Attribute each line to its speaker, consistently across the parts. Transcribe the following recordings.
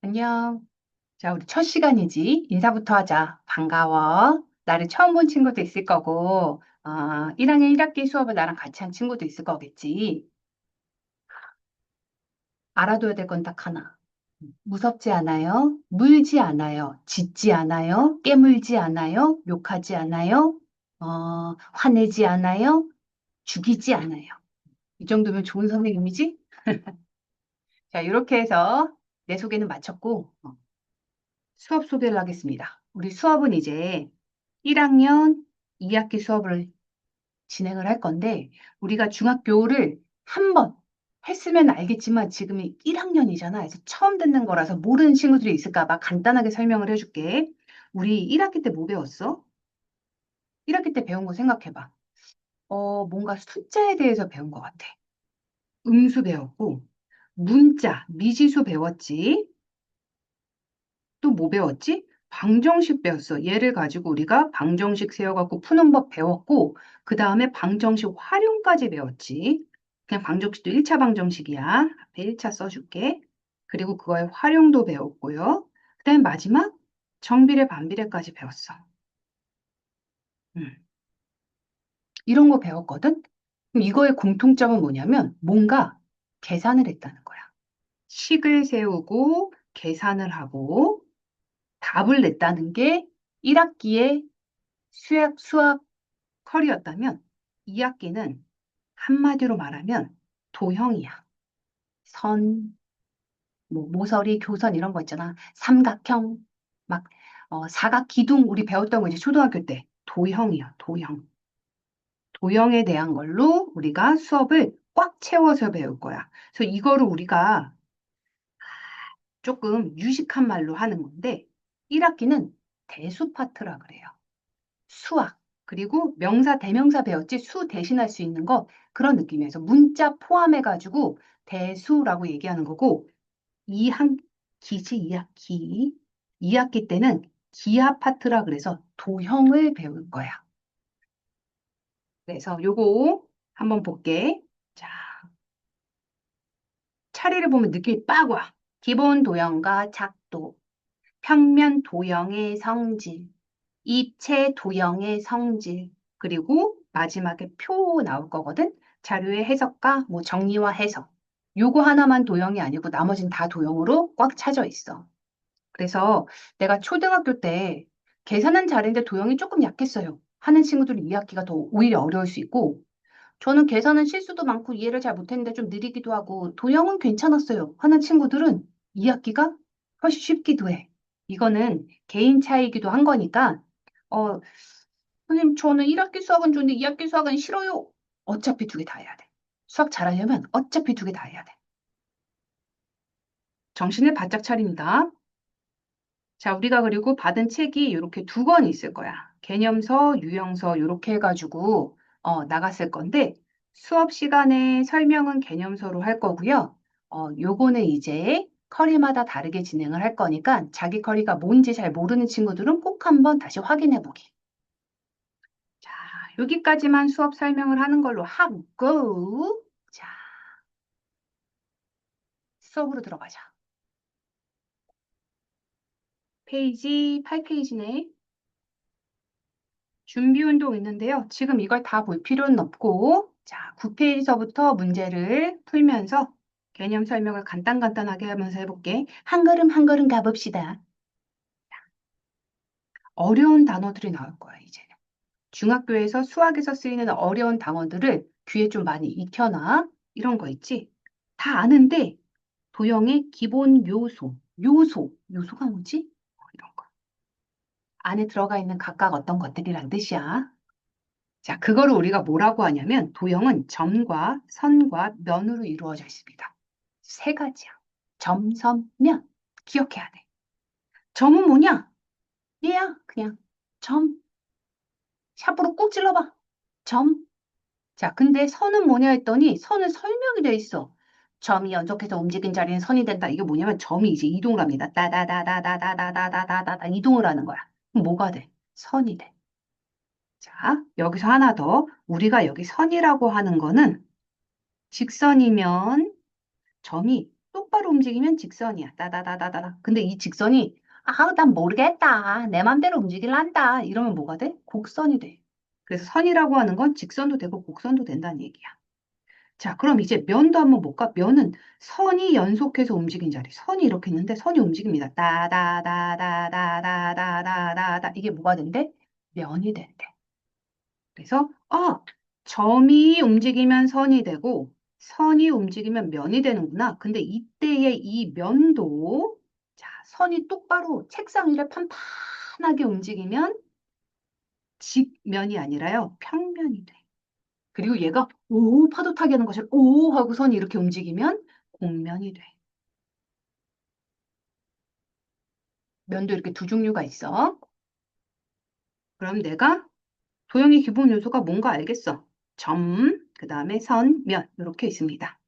Speaker 1: 안녕. 자, 우리 첫 시간이지. 인사부터 하자. 반가워. 나를 처음 본 친구도 있을 거고, 1학년 1학기 수업을 나랑 같이 한 친구도 있을 거겠지. 알아둬야 될 건 딱 하나. 무섭지 않아요? 물지 않아요? 짖지 않아요? 깨물지 않아요? 욕하지 않아요? 화내지 않아요? 죽이지 않아요. 이 정도면 좋은 선생님이지? 자, 이렇게 해서 내 소개는 마쳤고, 수업 소개를 하겠습니다. 우리 수업은 이제 1학년 2학기 수업을 진행을 할 건데, 우리가 중학교를 한 번 했으면 알겠지만 지금이 1학년이잖아. 그래서 처음 듣는 거라서 모르는 친구들이 있을까 봐 간단하게 설명을 해줄게. 우리 1학기 때 뭐 배웠어? 1학기 때 배운 거 생각해봐. 뭔가 숫자에 대해서 배운 것 같아. 음수 배웠고, 문자, 미지수 배웠지. 또 뭐 배웠지? 방정식 배웠어. 얘를 가지고 우리가 방정식 세워갖고 푸는 법 배웠고, 그 다음에 방정식 활용까지 배웠지. 그냥 방정식도 1차 방정식이야. 앞에 1차 써줄게. 그리고 그거의 활용도 배웠고요. 그 다음에 마지막 정비례, 반비례까지 배웠어. 음, 이런 거 배웠거든? 그럼 이거의 공통점은 뭐냐면 뭔가 계산을 했다는 거야. 식을 세우고 계산을 하고 답을 냈다는 게 1학기에 수학 컬이었다면 2학기는 한마디로 말하면 도형이야. 선, 뭐 모서리, 교선 이런 거 있잖아. 삼각형, 막 사각 기둥 우리 배웠던 거 이제 초등학교 때 도형이야. 도형. 도형에 대한 걸로 우리가 수업을 꽉 채워서 배울 거야. 그래서 이거를 우리가 조금 유식한 말로 하는 건데 1학기는 대수 파트라 그래요. 수학. 그리고 명사, 대명사 배웠지 수 대신할 수 있는 거 그런 느낌이에서 문자 포함해가지고 대수라고 얘기하는 거고 기지 2학기. 2학기 때는 기하 파트라 그래서 도형을 배울 거야. 그래서 요거 한번 볼게. 자, 차례를 보면 느낌이 빡 와. 기본 도형과 작도, 평면 도형의 성질, 입체 도형의 성질, 그리고 마지막에 표 나올 거거든. 자료의 해석과 뭐 정리와 해석. 요거 하나만 도형이 아니고 나머진 다 도형으로 꽉 차져 있어. 그래서 내가 초등학교 때 계산은 잘했는데 도형이 조금 약했어요. 하는 친구들은 2학기가 더 오히려 어려울 수 있고 저는 계산은 실수도 많고 이해를 잘 못했는데 좀 느리기도 하고 도형은 괜찮았어요. 하는 친구들은 2학기가 훨씬 쉽기도 해. 이거는 개인 차이기도 한 거니까 어, 선생님 저는 1학기 수학은 좋은데 2학기 수학은 싫어요. 어차피 두 개 다 해야 돼. 수학 잘하려면 어차피 두 개 다 해야 돼. 정신을 바짝 차립니다. 자, 우리가 그리고 받은 책이 이렇게 두 권 있을 거야. 개념서, 유형서 이렇게 해가지고 나갔을 건데 수업 시간에 설명은 개념서로 할 거고요. 요거는 이제 커리마다 다르게 진행을 할 거니까 자기 커리가 뭔지 잘 모르는 친구들은 꼭 한번 다시 확인해 보기. 자, 여기까지만 수업 설명을 하는 걸로 하고 자, 수업으로 들어가자. 페이지 8페이지네. 준비 운동 있는데요. 지금 이걸 다 볼 필요는 없고, 자, 9페이지서부터 문제를 풀면서 개념 설명을 간단하게 하면서 해볼게. 한 걸음 한 걸음 가봅시다. 어려운 단어들이 나올 거야, 이제는. 중학교에서 수학에서 쓰이는 어려운 단어들을 귀에 좀 많이 익혀놔. 이런 거 있지? 다 아는데, 도형의 기본 요소가 뭐지? 이런 거. 안에 들어가 있는 각각 어떤 것들이란 뜻이야. 자, 그거를 우리가 뭐라고 하냐면 도형은 점과 선과 면으로 이루어져 있습니다. 세 가지야. 점, 선, 면. 기억해야 돼. 점은 뭐냐? 얘야, 그냥 점. 샤프로 꾹 찔러봐. 점. 자, 근데 선은 뭐냐 했더니 선은 설명이 돼 있어. 점이 연속해서 움직인 자리는 선이 된다. 이게 뭐냐면 점이 이제 이동을 합니다. 따다다다다다다다다다다 이동을 하는 거야. 그럼 뭐가 돼? 선이 돼. 자, 여기서 하나 더. 우리가 여기 선이라고 하는 거는 직선이면 점이 똑바로 움직이면 직선이야. 따다다다다다. 근데 이 직선이 난 모르겠다. 내 맘대로 움직일란다. 이러면 뭐가 돼? 곡선이 돼. 그래서 선이라고 하는 건 직선도 되고 곡선도 된다는 얘기야. 자, 그럼 이제 면도 한번 볼까? 면은 선이 연속해서 움직인 자리. 선이 이렇게 있는데 선이 움직입니다. 따다다다다다다다다다. 이게 뭐가 된대? 면이 된대. 그래서 점이 움직이면 선이 되고 선이 움직이면 면이 되는구나. 근데 이때의 이 면도 자, 선이 똑바로 책상 위를 판판하게 움직이면 직면이 아니라요. 평면이 돼. 그리고 얘가 오 파도 타기 하는 것을 오 하고 선이 이렇게 움직이면 곡면이 돼. 면도 이렇게 두 종류가 있어. 그럼 내가 도형의 기본 요소가 뭔가 알겠어. 점, 그 다음에 선, 면 이렇게 있습니다.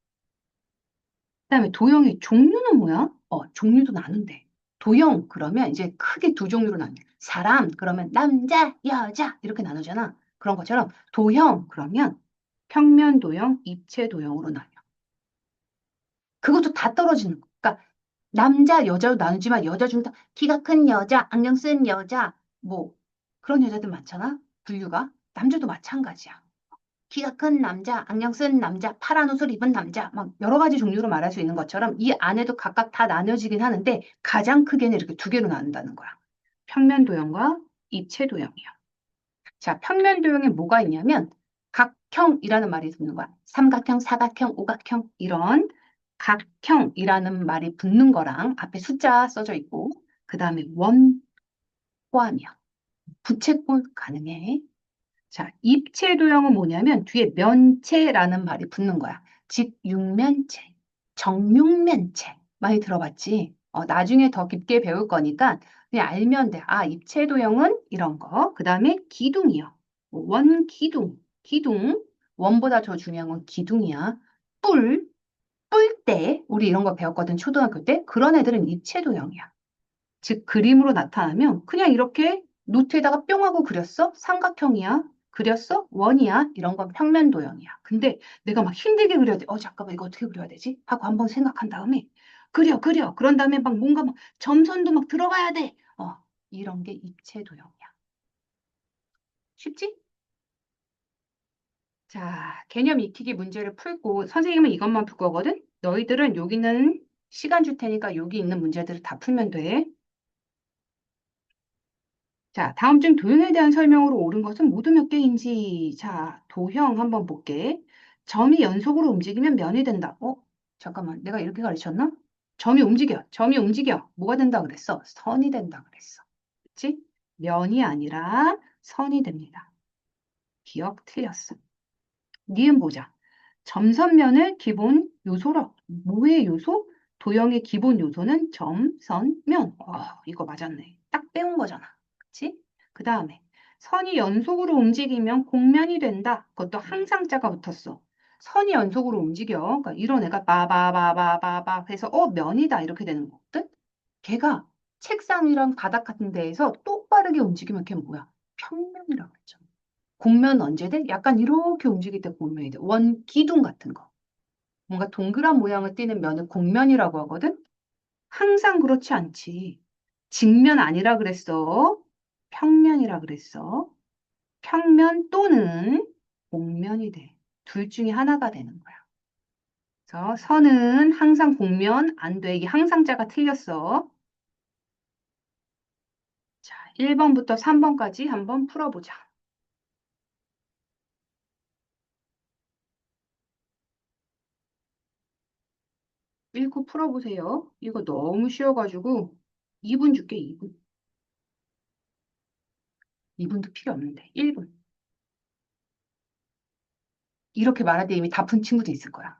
Speaker 1: 그다음에 도형의 종류는 뭐야? 종류도 나눈대. 도형 그러면 이제 크게 두 종류로 나뉘어. 사람 그러면 남자, 여자 이렇게 나누잖아. 그런 것처럼 도형 그러면 평면 도형, 입체 도형으로 나뉘어. 그것도 다 떨어지는 거. 그러니까 남자, 여자로 나누지만 여자 중에 키가 큰 여자, 안경 쓴 여자, 뭐 그런 여자들 많잖아. 분류가. 남자도 마찬가지야. 키가 큰 남자, 안경 쓴 남자, 파란 옷을 입은 남자, 막 여러 가지 종류로 말할 수 있는 것처럼 이 안에도 각각 다 나눠지긴 하는데 가장 크게는 이렇게 두 개로 나눈다는 거야. 평면 도형과 입체 도형이야. 자, 평면 도형에 뭐가 있냐면 각형이라는 말이 붙는 거야. 삼각형, 사각형, 오각형 이런 각형이라는 말이 붙는 거랑 앞에 숫자 써져 있고 그 다음에 원 포함이야. 부채꼴 가능해. 자, 입체 도형은 뭐냐면 뒤에 면체라는 말이 붙는 거야. 즉 육면체, 정육면체 많이 들어봤지? 나중에 더 깊게 배울 거니까 그냥 알면 돼. 입체 도형은 이런 거. 그 다음에 기둥이요. 원기둥, 기둥. 원보다 더 중요한 건 기둥이야. 뿔, 뿔대. 우리 이런 거 배웠거든, 초등학교 때. 그런 애들은 입체 도형이야. 즉 그림으로 나타나면 그냥 이렇게 노트에다가 뿅 하고 그렸어? 삼각형이야. 그렸어? 원이야. 이런 건 평면 도형이야. 근데 내가 막 힘들게 그려야 돼. 잠깐만 이거 어떻게 그려야 되지? 하고 한번 생각한 다음에 그려. 그런 다음에 막 뭔가 막 점선도 막 들어가야 돼. 이런 게 입체 도형이야. 쉽지? 자, 개념 익히기 문제를 풀고 선생님은 이것만 풀 거거든? 너희들은 여기는 시간 줄 테니까 여기 있는 문제들을 다 풀면 돼. 자, 다음 중 도형에 대한 설명으로 옳은 것은 모두 몇 개인지. 자, 도형 한번 볼게. 점이 연속으로 움직이면 면이 된다. 잠깐만. 내가 이렇게 가르쳤나? 점이 움직여. 점이 움직여. 뭐가 된다 그랬어? 선이 된다 그랬어. 그치? 면이 아니라 선이 됩니다. 기억 틀렸어. 니은 보자. 점선면을 기본 요소로. 뭐의 요소? 도형의 기본 요소는 점, 선, 면. 이거 맞았네. 딱 빼온 거잖아. 그치? 그 다음에 선이 연속으로 움직이면 곡면이 된다. 그것도 항상자가 붙었어. 선이 연속으로 움직여. 그러니까 이런 애가 바바바바바바 해서 면이다 이렇게 되는 거거든. 걔가 책상이랑 바닥 같은 데에서 똑바르게 움직이면 걔 뭐야? 평면이라고 했죠. 곡면 언제 돼? 약간 이렇게 움직일 때 곡면이 돼. 원기둥 같은 거. 뭔가 동그란 모양을 띠는 면을 곡면이라고 하거든? 항상 그렇지 않지. 직면 아니라 그랬어. 평면이라 그랬어. 평면 또는 곡면이 돼. 둘 중에 하나가 되는 거야. 그래서 선은 항상 곡면 안 돼. 이게 항상자가 틀렸어. 자, 1번부터 3번까지 한번 풀어보자. 읽고 풀어보세요. 이거 너무 쉬워가지고 2분 줄게, 2분. 2분도 필요 없는데, 1분. 이렇게 말할 때 이미 다 푼 친구도 있을 거야.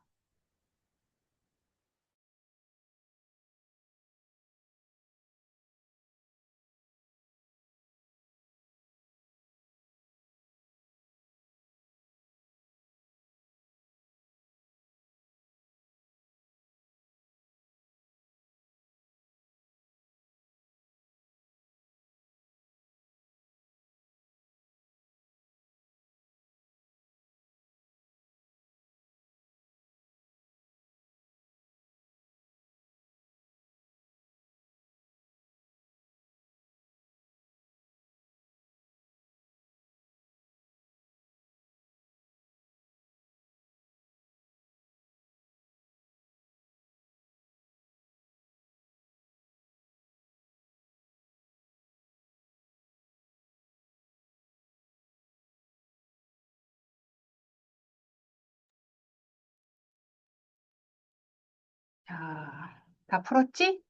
Speaker 1: 자, 다 풀었지?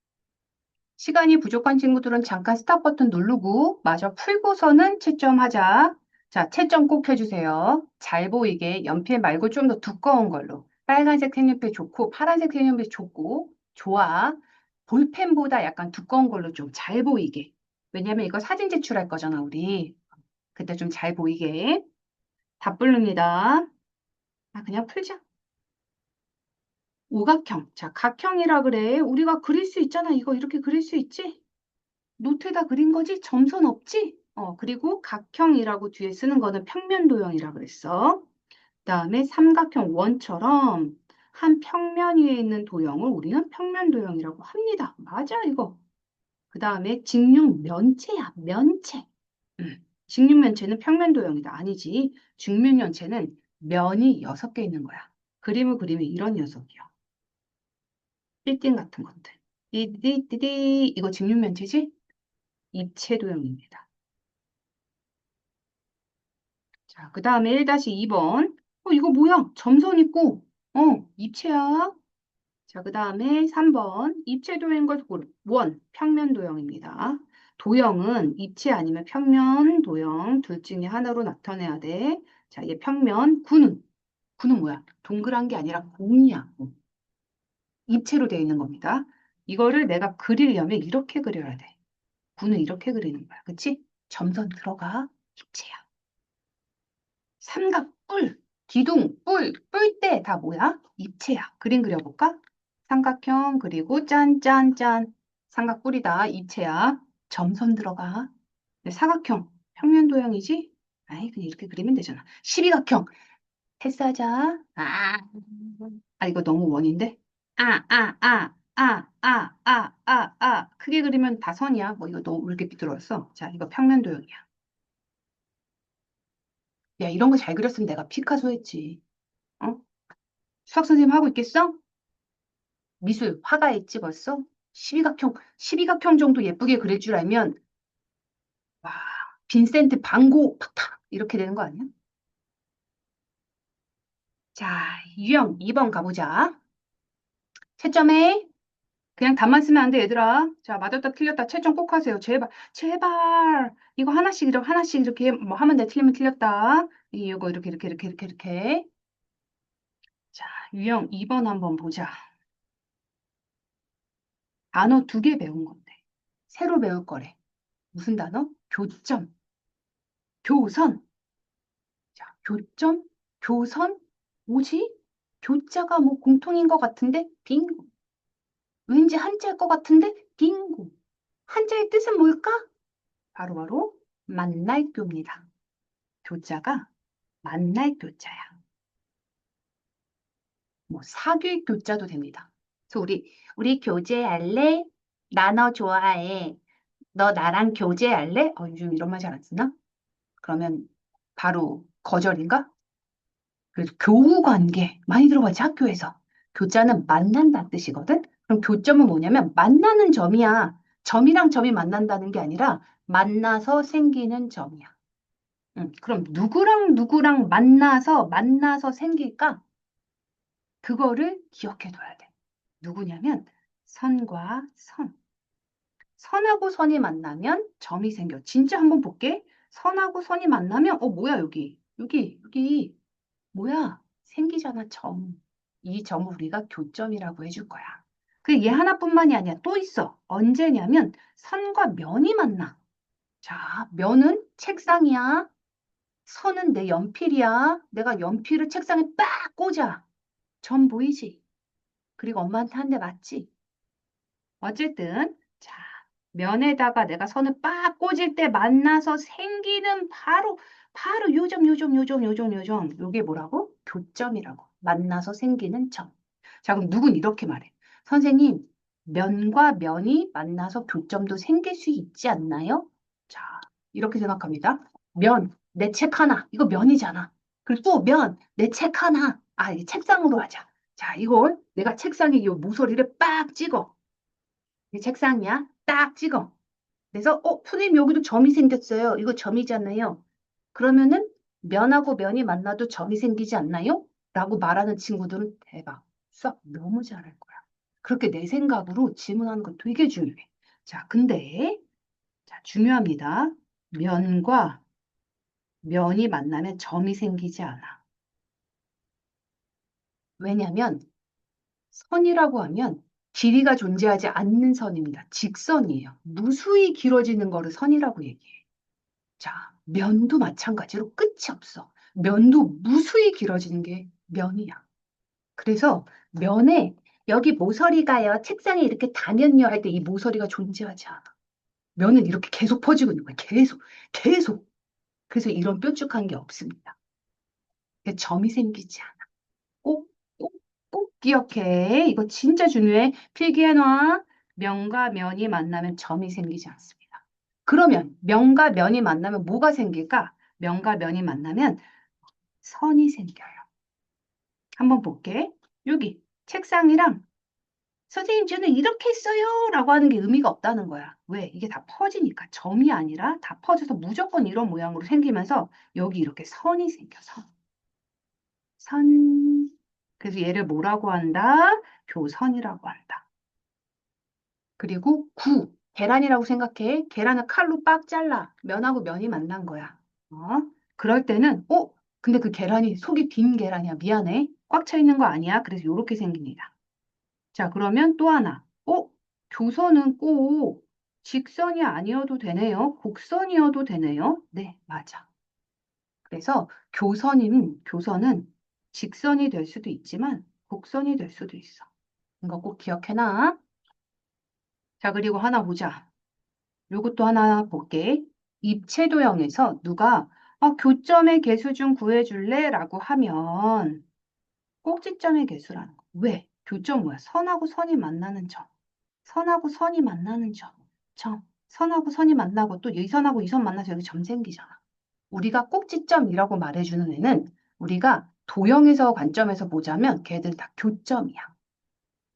Speaker 1: 시간이 부족한 친구들은 잠깐 스탑 버튼 누르고 마저 풀고서는 채점하자. 자, 채점 꼭 해주세요. 잘 보이게 연필 말고 좀 더 두꺼운 걸로. 빨간색 색연필 좋고 파란색 색연필 좋고 좋아. 볼펜보다 약간 두꺼운 걸로 좀 잘 보이게. 왜냐면 이거 사진 제출할 거잖아, 우리. 그때 좀 잘 보이게. 다 부릅니다. 아, 그냥 풀자. 오각형. 자, 각형이라 그래. 우리가 그릴 수 있잖아. 이거 이렇게 그릴 수 있지? 노트에다 그린 거지? 점선 없지? 그리고 각형이라고 뒤에 쓰는 거는 평면 도형이라 그랬어. 그다음에 삼각형 원처럼 한 평면 위에 있는 도형을 우리는 평면 도형이라고 합니다. 맞아, 이거. 그다음에 직육면체야, 면체. 직육면체는 평면 도형이다. 아니지. 직육면체는 면이 6개 있는 거야. 그림을 그리면 이런 녀석이야. 빌딩 같은 것들. 띠디디디 이거 직육면체지? 입체 도형입니다. 자, 그 다음에 1-2번. 이거 뭐야? 점선 있고, 입체야. 자, 그 다음에 3번. 입체 도형인 걸 원, 평면 도형입니다. 도형은 입체 아니면 평면 도형 둘 중에 하나로 나타내야 돼. 자, 얘 평면, 구는 뭐야? 동그란 게 아니라 공이야. 입체로 되어 있는 겁니다. 이거를 내가 그리려면 이렇게 그려야 돼. 구는 이렇게 그리는 거야. 그치? 점선 들어가. 입체야. 삼각, 뿔, 기둥, 뿔 때 다 뭐야? 입체야. 그림 그려볼까? 삼각형 그리고 짠짠짠. 삼각 뿔이다. 입체야. 점선 들어가. 네, 사각형, 평면 도형이지? 아이, 그냥 이렇게 그리면 되잖아. 12각형, 패스하자. 이거 너무 원인데? 크게 그리면 다 선이야. 뭐 이거 너무 왜 이렇게 삐뚤어졌어? 자, 이거 평면 도형이야. 야, 이런 거 잘 그렸으면 내가 피카소 했지. 어? 수학 선생님 하고 있겠어? 미술, 화가 있지 벌써? 12각형 정도 예쁘게 그릴 줄 알면, 와, 빈센트 반 고흐, 팍팍, 이렇게 되는 거 아니야? 자, 유형 2번 가보자. 채점해. 그냥 답만 쓰면 안 돼, 얘들아. 자, 맞았다, 틀렸다. 채점 꼭 하세요. 제발, 제발. 이거 하나씩 이렇게 뭐 하면 돼. 틀리면 틀렸다. 이거 이렇게. 자, 유형 2번 한번 보자. 단어 2개 배운 건데. 새로 배울 거래. 무슨 단어? 교점, 교선. 자, 교점, 교선, 뭐지? 교자가 뭐 공통인 것 같은데? 빙고. 왠지 한자일 것 같은데? 빙고. 한자의 뜻은 뭘까? 바로바로 만날 교입니다. 교자가 만날 교자야. 뭐 사귈 교자도 됩니다. 그래서 우리 교제할래? 나 너 좋아해. 너 나랑 교제할래? 요즘 이런 말 잘 안 쓰나? 그러면 바로 거절인가? 그래서 교우 관계 많이 들어봤지 학교에서. 교자는 만난다는 뜻이거든. 그럼 교점은 뭐냐면 만나는 점이야. 점이랑 점이 만난다는 게 아니라 만나서 생기는 점이야. 그럼 누구랑 만나서 생길까? 그거를 기억해 둬야 돼. 누구냐면 선과 선. 선하고 선이 만나면 점이 생겨. 진짜 한번 볼게. 선하고 선이 만나면 뭐야 여기 뭐야? 생기잖아, 점. 이 점을 우리가 교점이라고 해줄 거야. 그 얘 하나뿐만이 아니야. 또 있어. 언제냐면 선과 면이 만나. 자, 면은 책상이야. 선은 내 연필이야. 내가 연필을 책상에 빡 꽂아. 점 보이지? 그리고 엄마한테 한 대 맞지? 어쨌든 자, 면에다가 내가 선을 빡 꽂을 때 만나서 생기는 바로 요점. 요게 뭐라고? 교점이라고. 만나서 생기는 점. 자, 그럼 누군 이렇게 말해. 선생님, 면과 면이 만나서 교점도 생길 수 있지 않나요? 자, 이렇게 생각합니다. 면, 내 책 하나. 이거 면이잖아. 그리고 또 면, 내 책 하나. 이 책상으로 하자. 자, 이걸 내가 책상에 이 모서리를 빡 찍어. 이 책상이야. 딱 찍어. 그래서 선생님 여기도 점이 생겼어요. 이거 점이잖아요. 그러면은 면하고 면이 만나도 점이 생기지 않나요? 라고 말하는 친구들은 대박. 수학 너무 잘할 거야. 그렇게 내 생각으로 질문하는 거 되게 중요해. 자, 근데, 자, 중요합니다. 면과 면이 만나면 점이 생기지 않아. 왜냐면, 선이라고 하면 길이가 존재하지 않는 선입니다. 직선이에요. 무수히 길어지는 거를 선이라고 얘기해. 자, 면도 마찬가지로 끝이 없어. 면도 무수히 길어지는 게 면이야. 그래서 면에 여기 모서리가요, 책상에 이렇게 닿으면요 할 때 이 모서리가 존재하지 않아. 면은 이렇게 계속 퍼지고 있는 거야. 계속, 계속. 그래서 이런 뾰족한 게 없습니다. 그래서 점이 생기지 않아. 꼭, 꼭, 꼭 기억해. 이거 진짜 중요해. 필기해놔. 면과 면이 만나면 점이 생기지 않습니다. 그러면 면과 면이 만나면 뭐가 생길까? 면과 면이 만나면 선이 생겨요. 한번 볼게. 여기 책상이랑 선생님 저는 이렇게 했어요 라고 하는 게 의미가 없다는 거야. 왜? 이게 다 퍼지니까. 점이 아니라 다 퍼져서 무조건 이런 모양으로 생기면서 여기 이렇게 선이 생겨. 선. 그래서 얘를 뭐라고 한다? 교선이라고 한다. 그리고 계란이라고 생각해. 계란을 칼로 빡 잘라. 면하고 면이 만난 거야. 어? 그럴 때는 근데 그 계란이 속이 빈 계란이야. 미안해. 꽉 차 있는 거 아니야. 그래서 이렇게 생깁니다. 자, 그러면 또 하나. 교선은 꼭 직선이 아니어도 되네요. 곡선이어도 되네요. 네, 맞아. 그래서 교선은 직선이 될 수도 있지만 곡선이 될 수도 있어. 이거 꼭 기억해놔. 자, 그리고 하나 보자. 요것도 하나 볼게. 입체도형에서 누가 교점의 개수 좀 구해줄래? 라고 하면 꼭지점의 개수라는 거. 왜? 교점 뭐야? 선하고 선이 만나는 점. 선하고 선이 만나는 점. 선하고 선이 만나고 또 이 선하고 이 선 만나서 여기 점 생기잖아. 우리가 꼭지점이라고 말해주는 애는 우리가 도형에서 관점에서 보자면 걔들 다 교점이야.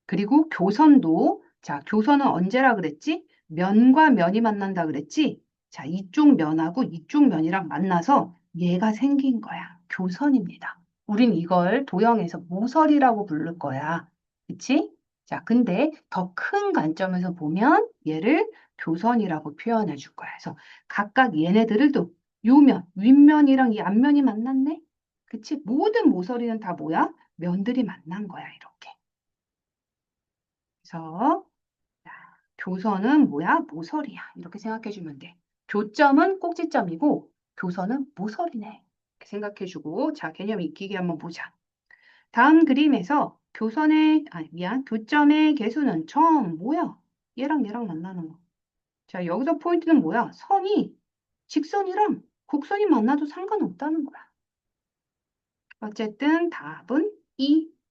Speaker 1: 그리고 교선도, 자, 교선은 언제라 그랬지? 면과 면이 만난다 그랬지? 자, 이쪽 면하고 이쪽 면이랑 만나서 얘가 생긴 거야. 교선입니다. 우린 이걸 도형에서 모서리라고 부를 거야. 그치? 자, 근데 더 큰 관점에서 보면 얘를 교선이라고 표현해 줄 거야. 그래서 각각 얘네들도 요면, 윗면이랑 이 앞면이 만났네? 그치? 모든 모서리는 다 뭐야? 면들이 만난 거야, 이렇게. 그래서 자, 교선은 뭐야? 모서리야. 이렇게 생각해 주면 돼. 교점은 꼭지점이고 교선은 모서리네. 이렇게 생각해 주고 자, 개념 익히기 한번 보자. 다음 그림에서 교점의 개수는 점 뭐야? 얘랑 얘랑 만나는 거. 자, 여기서 포인트는 뭐야? 선이 직선이랑 곡선이 만나도 상관없다는 거야. 어쨌든 답은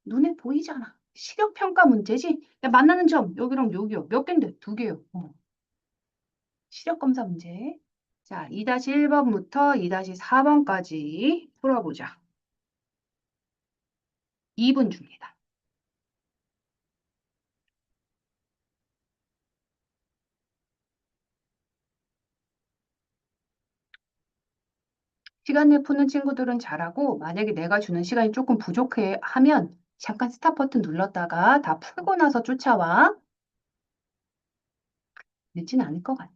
Speaker 1: 눈에 보이잖아. 시력평가 문제지? 야, 만나는 점, 여기랑 여기요. 몇 개인데? 두 개요. 시력검사 문제. 자, 2-1번부터 2-4번까지 풀어보자. 2분 줍니다. 시간 내 푸는 친구들은 잘하고, 만약에 내가 주는 시간이 조금 부족해 하면 잠깐 스탑 버튼 눌렀다가 다 풀고 나서 쫓아와. 늦진 않을 것 같아.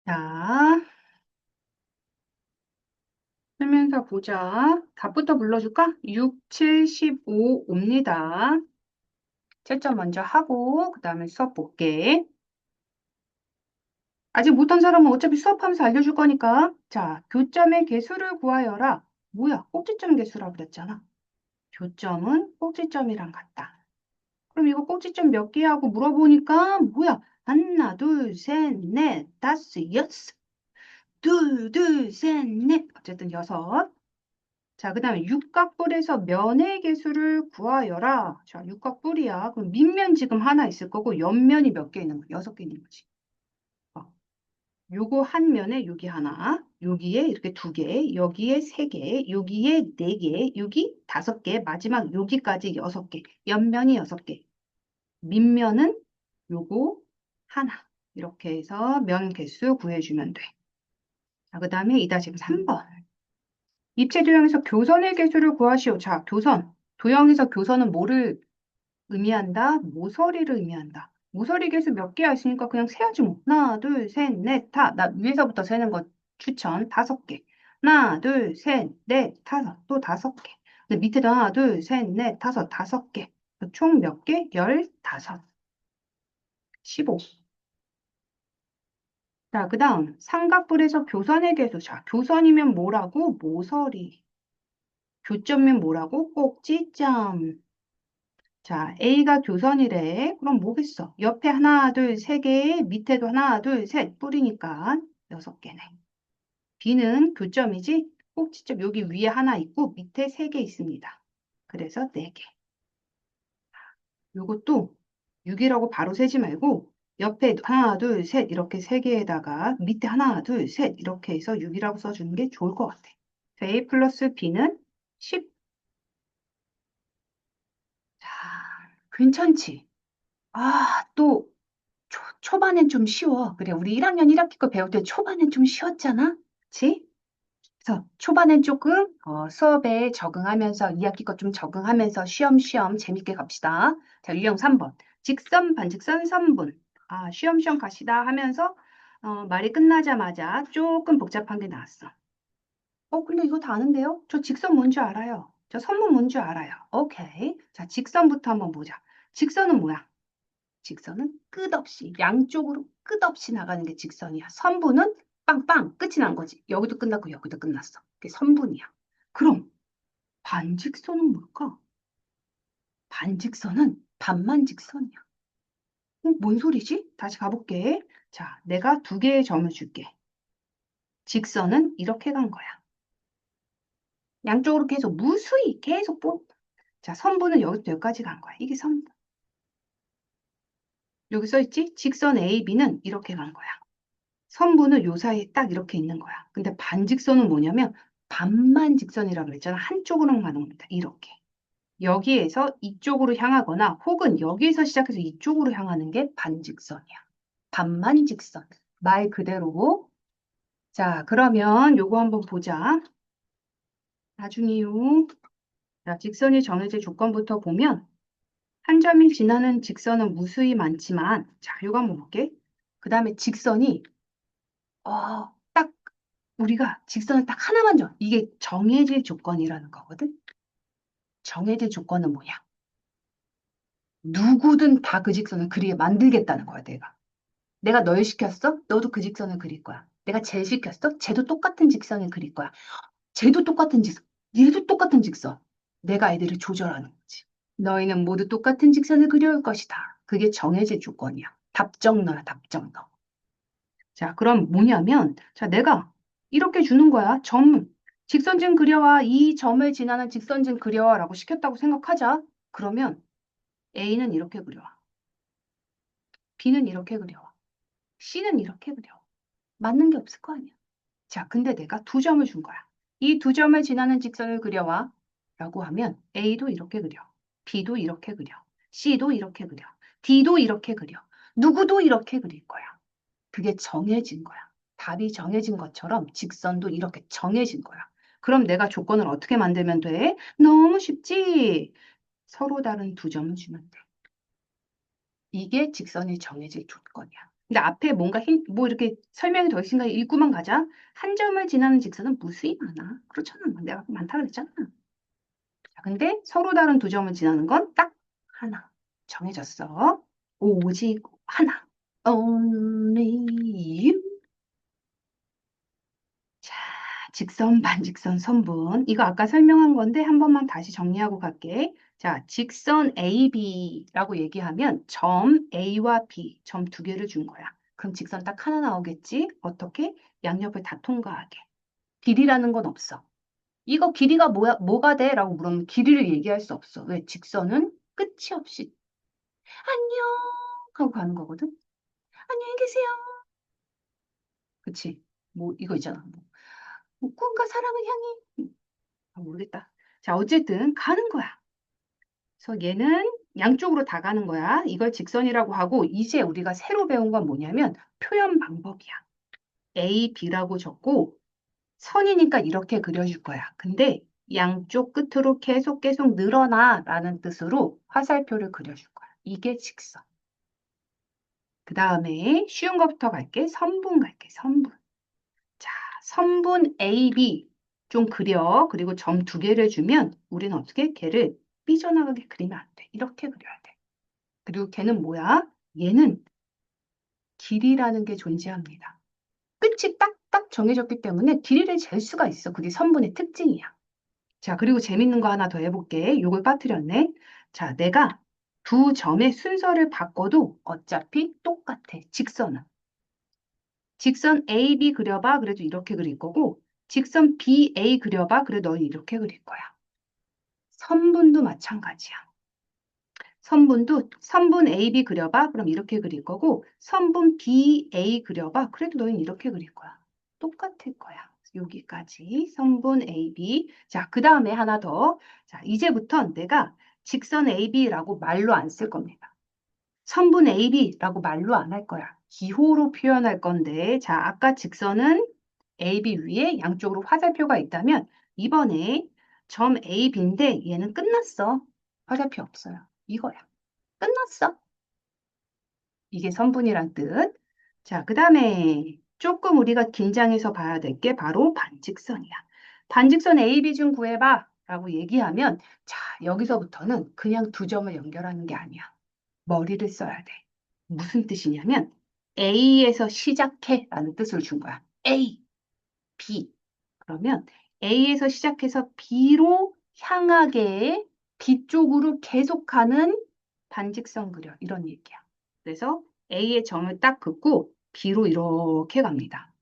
Speaker 1: 자, 설명서 보자. 답부터 불러줄까? 6, 7, 15 옵니다. 채점 먼저 하고 그 다음에 수업 볼게. 아직 못한 사람은 어차피 수업하면서 알려줄 거니까. 자, 교점의 개수를 구하여라. 뭐야? 꼭지점 개수라고 그랬잖아. 교점은 꼭지점이랑 같다. 그럼 이거 꼭지점 몇 개하고 물어보니까 뭐야? 하나, 둘, 셋, 넷, 다섯, 여섯. 둘, 둘, 셋, 넷. 어쨌든 여섯. 자, 그 다음에 육각뿔에서 면의 개수를 구하여라. 자, 육각뿔이야. 그럼 밑면 지금 하나 있을 거고 옆면이 몇 개 있는 거야? 여섯 개 있는 거지. 요거 한 면에 여기 하나, 여기에 이렇게 두 개, 여기에 세 개, 여기에 네 개, 여기 다섯 개, 마지막 여기까지 여섯 개. 옆면이 여섯 개. 밑면은 요거 하나. 이렇게 해서 면 개수 구해주면 돼. 자, 그 다음에 2-3번. 입체 도형에서 교선의 개수를 구하시오. 자, 교선. 도형에서 교선은 뭐를 의미한다? 모서리를 의미한다. 모서리 개수 몇 개야 있으니까 그냥 세야지 뭐. 하나, 둘, 셋, 넷, 다. 나 위에서부터 세는 거 추천. 다섯 개. 하나, 둘, 셋, 넷, 다섯. 또 다섯 개. 근데 밑에도 하나, 둘, 셋, 넷, 다섯 개. 총 몇 개? 15. 15. 자, 그 다음 삼각뿔에서 교선의 개수. 자, 교선이면 뭐라고? 모서리. 교점이면 뭐라고? 꼭지점. 자, A가 교선이래. 그럼 뭐겠어? 옆에 하나, 둘, 세 개, 밑에도 하나, 둘, 셋 뿌리니까 여섯 개네. B는 교점이지? 꼭지점 여기 위에 하나 있고 밑에 세 개 있습니다. 그래서 네 개. 요것도 6이라고 바로 세지 말고 옆에 하나, 둘, 셋 이렇게 세 개에다가 밑에 하나, 둘, 셋 이렇게 해서 6이라고 써주는 게 좋을 것 같아. 자, A 플러스 B는 10. 자, 괜찮지? 아, 또 초반엔 좀 쉬워. 그래, 우리 1학년 1학기 거 배울 때 초반엔 좀 쉬웠잖아? 그치? 그래서 초반엔 조금 수업에 적응하면서 2학기 거 좀 적응하면서 쉬엄쉬엄 재밌게 갑시다. 자, 유형 3번. 직선, 반직선, 선분. 아, 쉬엄쉬엄 가시다 하면서 말이 끝나자마자 조금 복잡한 게 나왔어. 근데 이거 다 아는데요? 저 직선 뭔지 알아요. 저 선분 뭔지 알아요. 오케이. 자, 직선부터 한번 보자. 직선은 뭐야? 직선은 끝없이 양쪽으로 끝없이 나가는 게 직선이야. 선분은 빵빵 끝이 난 거지. 여기도 끝났고 여기도 끝났어. 그게 선분이야. 그럼 반직선은 뭘까? 반직선은 반만 직선이야. 뭔 소리지? 다시 가볼게. 자, 내가 두 개의 점을 줄게. 직선은 이렇게 간 거야. 양쪽으로 계속 무수히 계속 자, 선분은 여기부터 여기까지 간 거야. 이게 선분. 여기 써 있지? 직선 AB는 이렇게 간 거야. 선분은 요 사이에 딱 이렇게 있는 거야. 근데 반직선은 뭐냐면 반만 직선이라고 그랬잖아. 한쪽으로만 가는 겁니다. 이렇게. 여기에서 이쪽으로 향하거나 혹은 여기에서 시작해서 이쪽으로 향하는 게 반직선이야. 반만 직선. 말 그대로. 자, 그러면 요거 한번 보자. 나중에요. 자, 직선이 정해질 조건부터 보면 한 점이 지나는 직선은 무수히 많지만 자, 요거 한번 볼게. 그 다음에 직선이 딱 우리가 직선을 딱 하나만 줘. 이게 정해질 조건이라는 거거든. 정해질 조건은 뭐야? 누구든 다 그 직선을 그리게 만들겠다는 거야, 내가. 내가 널 시켰어? 너도 그 직선을 그릴 거야. 내가 쟤 시켰어? 쟤도 똑같은 직선을 그릴 거야. 쟤도 똑같은 직선. 얘도 똑같은 직선. 내가 애들을 조절하는 거지. 너희는 모두 똑같은 직선을 그려올 것이다. 그게 정해질 조건이야. 답정너야, 답정너. 자, 그럼 뭐냐면, 자, 내가 이렇게 주는 거야. 직선 좀 그려와. 이 점을 지나는 직선 좀 그려와. 라고 시켰다고 생각하자. 그러면 A는 이렇게 그려와. B는 이렇게 그려와. C는 이렇게 그려와. 맞는 게 없을 거 아니야. 자, 근데 내가 두 점을 준 거야. 이 두 점을 지나는 직선을 그려와. 라고 하면 A도 이렇게 그려. B도 이렇게 그려. C도 이렇게 그려. D도 이렇게 그려. 누구도 이렇게 그릴 거야. 그게 정해진 거야. 답이 정해진 것처럼 직선도 이렇게 정해진 거야. 그럼 내가 조건을 어떻게 만들면 돼? 너무 쉽지? 서로 다른 두 점을 주면 돼. 이게 직선이 정해질 조건이야. 근데 앞에 뭔가 뭐 이렇게 설명이 더 있으니까 읽고만 가자. 한 점을 지나는 직선은 무수히 많아. 그렇잖아. 내가 많다 그랬잖아. 자, 근데 서로 다른 두 점을 지나는 건 딱 하나. 정해졌어. 오직 하나. Only you. 자, 직선, 반직선, 선분. 이거 아까 설명한 건데 한 번만 다시 정리하고 갈게. 자, 직선 AB라고 얘기하면 점 A와 B, 점 두 개를 준 거야. 그럼 직선 딱 하나 나오겠지? 어떻게? 양옆을 다 통과하게. 길이라는 건 없어. 이거 길이가 뭐가 돼? 라고 물으면 길이를 얘기할 수 없어. 왜? 직선은 끝이 없이 안녕 하고 가는 거거든. 안녕히 계세요. 그치? 뭐 이거 있잖아. 뭐 꿈과 사랑을 향해. 모르겠다. 자, 어쨌든 가는 거야. 그래서 얘는 양쪽으로 다 가는 거야. 이걸 직선이라고 하고 이제 우리가 새로 배운 건 뭐냐면 표현 방법이야. A, B라고 적고 선이니까 이렇게 그려줄 거야. 근데 양쪽 끝으로 계속 늘어나라는 뜻으로 화살표를 그려줄 거야. 이게 직선. 그 다음에 쉬운 것부터 갈게. 선분 갈게. 선분. 자, 선분 AB 좀 그려. 그리고 점 두 개를 주면 우리는 어떻게 걔를 삐져나가게 그리면 안 돼. 이렇게 그려야 돼. 그리고 걔는 뭐야? 얘는 길이라는 게 존재합니다. 끝이 딱딱 정해졌기 때문에 길이를 잴 수가 있어. 그게 선분의 특징이야. 자, 그리고 재밌는 거 하나 더 해볼게. 요걸 빠뜨렸네. 자, 내가 두 점의 순서를 바꿔도 어차피 똑같아. 직선은. 직선 AB 그려봐. 그래도 이렇게 그릴 거고, 직선 BA 그려봐. 그래도 너는 이렇게 그릴 거야. 선분도 마찬가지야. 선분도 선분 AB 그려봐. 그럼 이렇게 그릴 거고, 선분 BA 그려봐. 그래도 너는 이렇게 그릴 거야. 똑같을 거야. 여기까지 선분 AB. 자, 그 다음에 하나 더. 자, 이제부턴 내가 직선 AB라고 말로 안 쓸 겁니다. 선분 AB라고 말로 안 할 거야. 기호로 표현할 건데, 자, 아까 직선은 AB 위에 양쪽으로 화살표가 있다면, 이번에 점 AB인데 얘는 끝났어. 화살표 없어요. 이거야. 끝났어. 이게 선분이란 뜻. 자, 그 다음에 조금 우리가 긴장해서 봐야 될 게 바로 반직선이야. 반직선 AB 중 구해봐 라고 얘기하면, 자, 여기서부터는 그냥 두 점을 연결하는 게 아니야. 머리를 써야 돼. 무슨 뜻이냐면 A에서 시작해 라는 뜻을 준 거야. A, B. 그러면 A에서 시작해서 B로 향하게 B 쪽으로 계속하는 반직선 그려. 이런 얘기야. 그래서 A의 점을 딱 긋고 B로 이렇게 갑니다.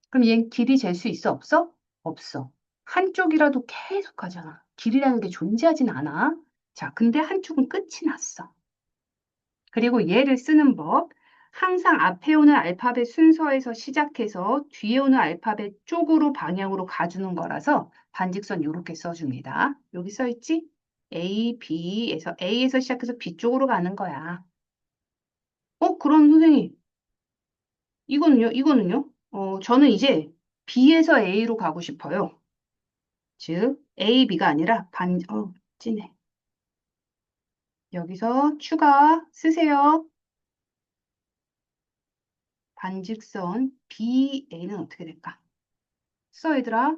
Speaker 1: 그럼 얘 길이 잴 수 있어? 없어? 없어. 한쪽이라도 계속 가잖아. 길이라는 게 존재하진 않아. 자, 근데 한쪽은 끝이 났어. 그리고 얘를 쓰는 법. 항상 앞에 오는 알파벳 순서에서 시작해서 뒤에 오는 알파벳 쪽으로 방향으로 가주는 거라서 반직선 이렇게 써줍니다. 여기 써있지? A, B에서 A에서 시작해서 B 쪽으로 가는 거야. 그럼 선생님, 이거는요? 저는 이제 B에서 A로 가고 싶어요. 즉, A, B가 아니라 찐해. 여기서 추가 쓰세요. 반직선 BA는 어떻게 될까? 써, 얘들아.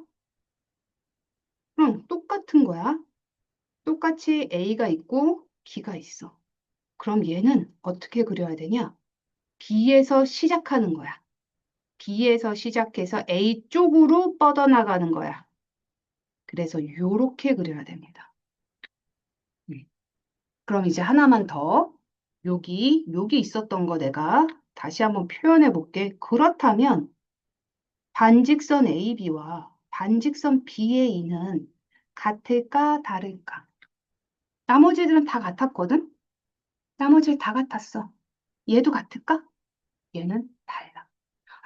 Speaker 1: 응, 똑같은 거야. 똑같이 A가 있고 B가 있어. 그럼 얘는 어떻게 그려야 되냐? B에서 시작하는 거야. B에서 시작해서 A 쪽으로 뻗어나가는 거야. 그래서 요렇게 그려야 됩니다. 그럼 이제 하나만 더. 여기 있었던 거 내가 다시 한번 표현해 볼게. 그렇다면 반직선 AB와 반직선 BA는 같을까, 다를까? 나머지들은 다 같았거든? 나머지 다 같았어. 얘도 같을까? 얘는 달라.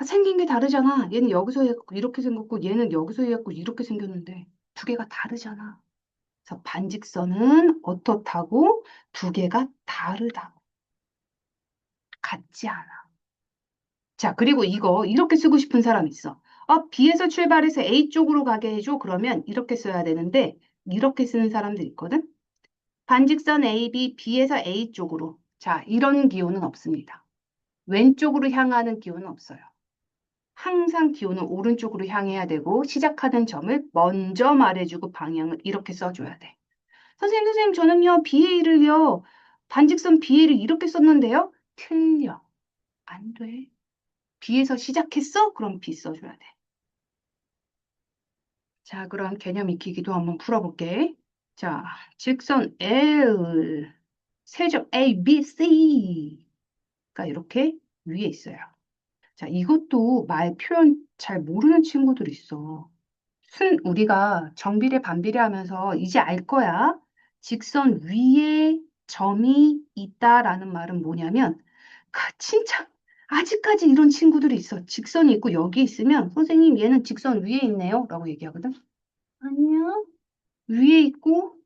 Speaker 1: 생긴 게 다르잖아. 얘는 여기서 해갖고 이렇게 생겼고 얘는 여기서 해갖고 이렇게 생겼는데 두 개가 다르잖아. 그래서 반직선은 어떻다고? 두 개가 다르다고. 같지 않아. 자, 그리고 이거 이렇게 쓰고 싶은 사람 있어. B에서 출발해서 A 쪽으로 가게 해줘. 그러면 이렇게 써야 되는데 이렇게 쓰는 사람들 있거든? 반직선 AB, B에서 A 쪽으로. 자, 이런 기호는 없습니다. 왼쪽으로 향하는 기호는 없어요. 항상 기호는 오른쪽으로 향해야 되고 시작하는 점을 먼저 말해주고 방향을 이렇게 써줘야 돼. 선생님, 저는요, BA를요, 반직선 BA를 이렇게 썼는데요? 틀려. 안 돼. B에서 시작했어? 그럼 B 써줘야 돼. 자, 그럼 개념 익히기도 한번 풀어볼게. 자, 직선 L, 세점 A, B, C가 이렇게 위에 있어요. 자, 이것도 말 표현 잘 모르는 친구들 있어. 우리가 정비례, 반비례 하면서 이제 알 거야. 직선 위에 점이 있다라는 말은 뭐냐면, 진짜 아직까지 이런 친구들이 있어. 직선이 있고 여기 있으면 선생님 얘는 직선 위에 있네요. 라고 얘기하거든. 아니야. 위에 있고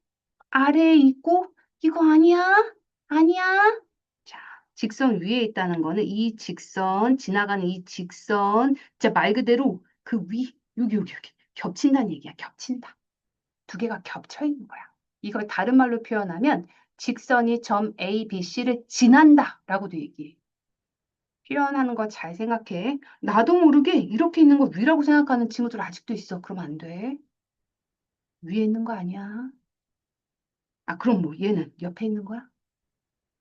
Speaker 1: 아래에 있고 이거 아니야. 아니야. 자, 직선 위에 있다는 거는 이 직선, 지나가는 이 직선, 진짜 말 그대로 그 여기 겹친다는 얘기야. 겹친다. 두 개가 겹쳐 있는 거야. 이걸 다른 말로 표현하면 직선이 점 A, B, C를 지난다 라고도 얘기해. 표현하는 거 잘 생각해. 나도 모르게 이렇게 있는 거 위라고 생각하는 친구들 아직도 있어. 그러면 안 돼. 위에 있는 거 아니야. 아, 그럼 뭐 얘는 옆에 있는 거야?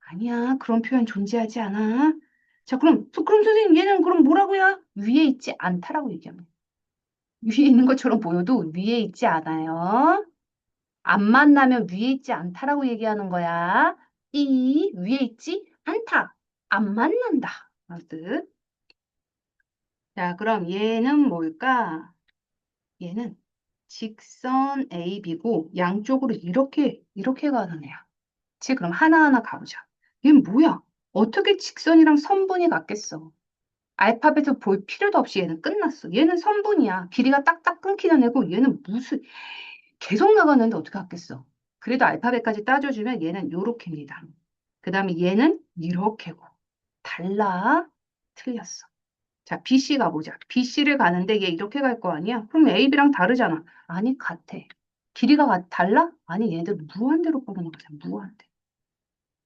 Speaker 1: 아니야. 그런 표현 존재하지 않아. 자, 그럼 선생님 얘는 그럼 뭐라고요? 위에 있지 않다라고 얘기합니다. 위에 있는 것처럼 보여도 위에 있지 않아요. 안 만나면 위에 있지 않다라고 얘기하는 거야. 이 위에 있지 않다. 안 만난다. 뜻. 자, 그럼 얘는 뭘까? 얘는 직선 AB고 양쪽으로 이렇게 가는 애야. 지 그럼 하나하나 가보자. 얘는 뭐야? 어떻게 직선이랑 선분이 같겠어? 알파벳을 볼 필요도 없이 얘는 끝났어. 얘는 선분이야. 길이가 딱딱 끊기는 애고 얘는 무슨 계속 나가는데 어떻게 같겠어? 그래도 알파벳까지 따져주면 얘는 요렇게입니다. 그 다음에 얘는 이렇게고. 달라? 틀렸어. 자, BC 가보자. BC를 가는데 얘 이렇게 갈 거 아니야? 그럼 AB랑 다르잖아. 아니, 같아. 길이가 달라? 아니, 얘들 무한대로 뻗어나가자. 무한대.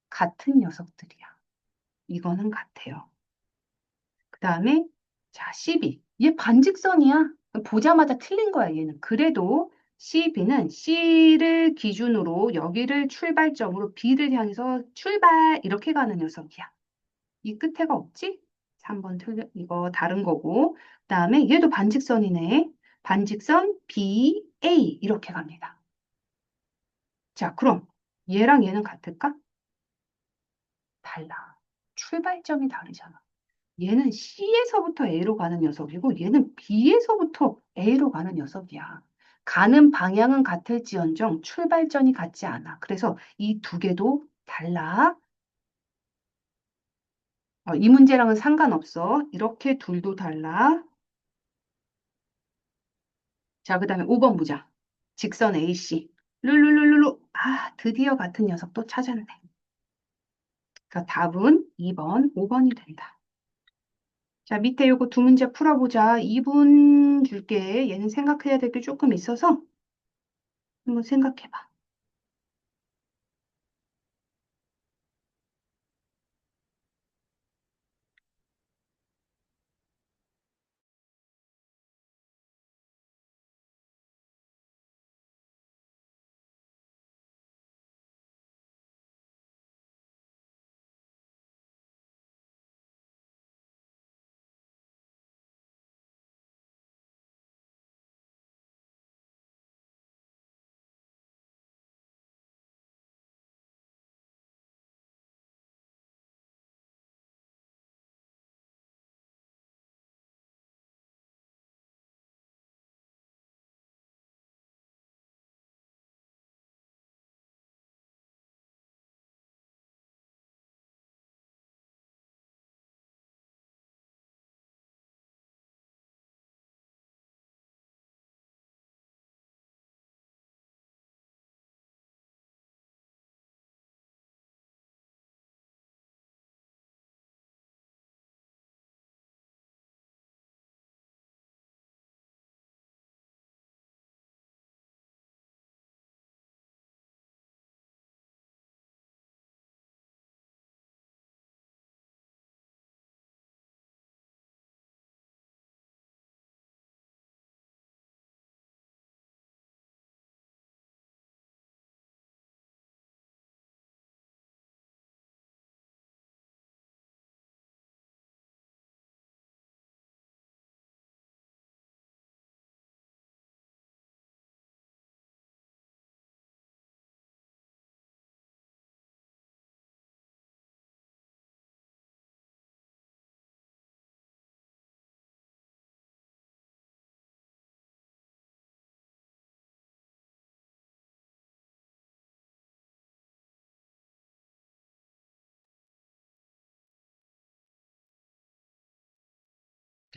Speaker 1: 같은 녀석들이야. 이거는 같아요. 그 다음에 자, CB. 얘 반직선이야. 보자마자 틀린 거야, 얘는. 그래도 CB는 C를 기준으로 여기를 출발점으로 B를 향해서 출발 이렇게 가는 녀석이야. 이 끝에가 없지? 3번 이거 다른 거고. 그다음에 얘도 반직선이네. 반직선 BA 이렇게 갑니다. 자, 그럼 얘랑 얘는 같을까? 달라. 출발점이 다르잖아. 얘는 C에서부터 A로 가는 녀석이고 얘는 B에서부터 A로 가는 녀석이야. 가는 방향은 같을지언정 출발점이 같지 않아. 그래서 이 두 개도 달라. 이 문제랑은 상관없어. 이렇게 둘도 달라. 자, 그 다음에 5번 보자. 직선 AC. 룰루룰루루. 아, 드디어 같은 녀석 또 찾았네. 그러니까 답은 2번, 5번이 된다. 자, 밑에 요거 두 문제 풀어보자. 2분 줄게. 얘는 생각해야 될 게 조금 있어서 한번 생각해봐.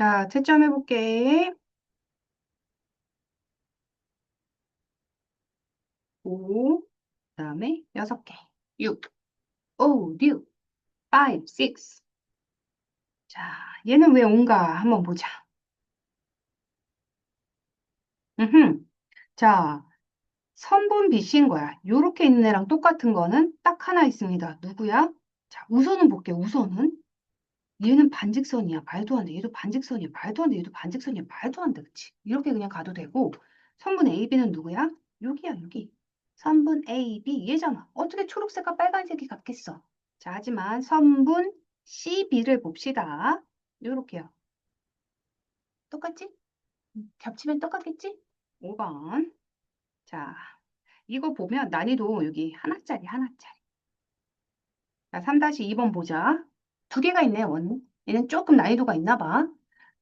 Speaker 1: 자, 채점해볼게. 5, 그다음에 6개. 6, 5, 6, 5, 6. 자, 얘는 왜 온가 한번 보자. 음흠. 자, 선분 BC인 거야. 요렇게 있는 애랑 똑같은 거는 딱 하나 있습니다. 누구야? 자, 우선은 볼게. 우선은 얘는 반직선이야. 말도 안 돼. 얘도 반직선이야. 말도 안 돼. 얘도 반직선이야. 말도 안 돼. 그치? 이렇게 그냥 가도 되고 선분 AB는 누구야? 여기야, 여기. 선분 AB 얘잖아. 어떻게 초록색과 빨간색이 같겠어? 자, 하지만 선분 CB를 봅시다. 요렇게요. 똑같지? 겹치면 똑같겠지? 5번. 자, 이거 보면 난이도 여기 하나짜리, 하나짜리. 자, 3-2번 보자. 두 개가 있네, 원. 얘는 조금 난이도가 있나 봐.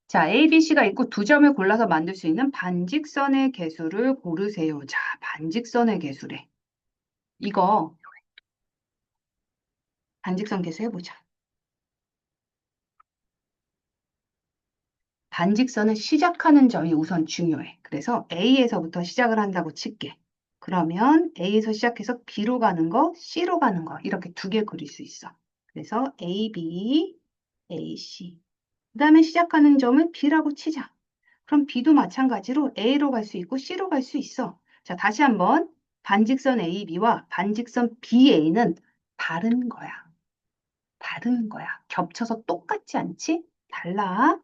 Speaker 1: 자, A, B, C가 있고 두 점을 골라서 만들 수 있는 반직선의 개수를 고르세요. 자, 반직선의 개수래. 이거 반직선 개수 해보자. 반직선은 시작하는 점이 우선 중요해. 그래서 A에서부터 시작을 한다고 칠게. 그러면 A에서 시작해서 B로 가는 거, C로 가는 거 이렇게 두 개 그릴 수 있어. 그래서 A, B, A, C. 그 다음에 시작하는 점을 B라고 치자. 그럼 B도 마찬가지로 A로 갈 수 있고 C로 갈 수 있어. 자, 다시 한번 반직선 AB와 반직선 BA는 다른 거야. 다른 거야. 겹쳐서 똑같지 않지? 달라.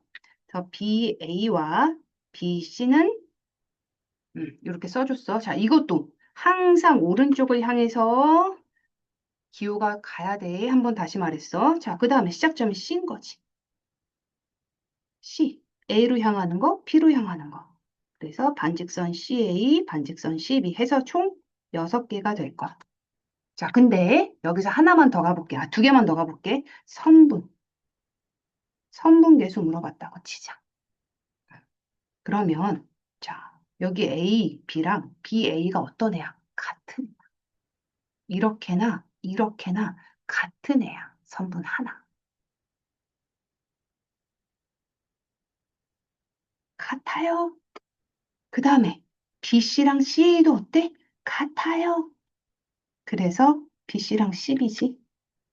Speaker 1: 그래서 BA와 BC는 이렇게 써줬어. 자, 이것도 항상 오른쪽을 향해서 기호가 가야 돼. 한번 다시 말했어. 자, 그 다음에 시작점이 C인 거지. C. A로 향하는 거, B로 향하는 거. 그래서 반직선 CA, 반직선 CB 해서 총 6개가 될 거. 자, 근데 여기서 하나만 더 가볼게. 두 개만 더 가볼게. 선분. 선분 계수 물어봤다고 치자. 그러면 자, 여기 A, B랑 BA가 어떤 애야? 같은 애야. 이렇게나 이렇게나 같은 애야. 선분 하나. 같아요. 그 다음에 BC랑 CA도 어때? 같아요. 그래서 BC랑 CB지.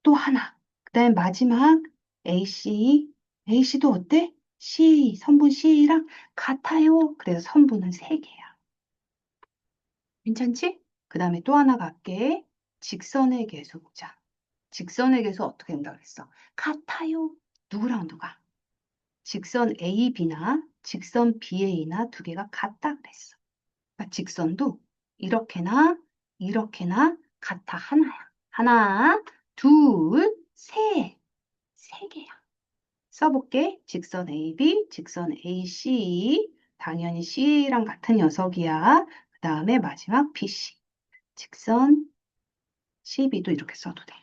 Speaker 1: 또 하나. 그 다음에 마지막 AC. AC도 어때? CA, 선분 CA랑 같아요. 그래서 선분은 3개야. 괜찮지? 그 다음에 또 하나 갈게. 직선의 개수 보자. 직선의 개수 어떻게 된다 그랬어? 같아요. 누구랑 누가? 직선 AB나 직선 BA나 두 개가 같다 그랬어. 그러니까 직선도 이렇게나 이렇게나 같아 하나야. 하나, 둘, 셋. 3개야. 써볼게. 직선 AB, 직선 AC. 당연히 C랑 같은 녀석이야. 그 다음에 마지막 BC. 직선 CB도 이렇게 써도 돼.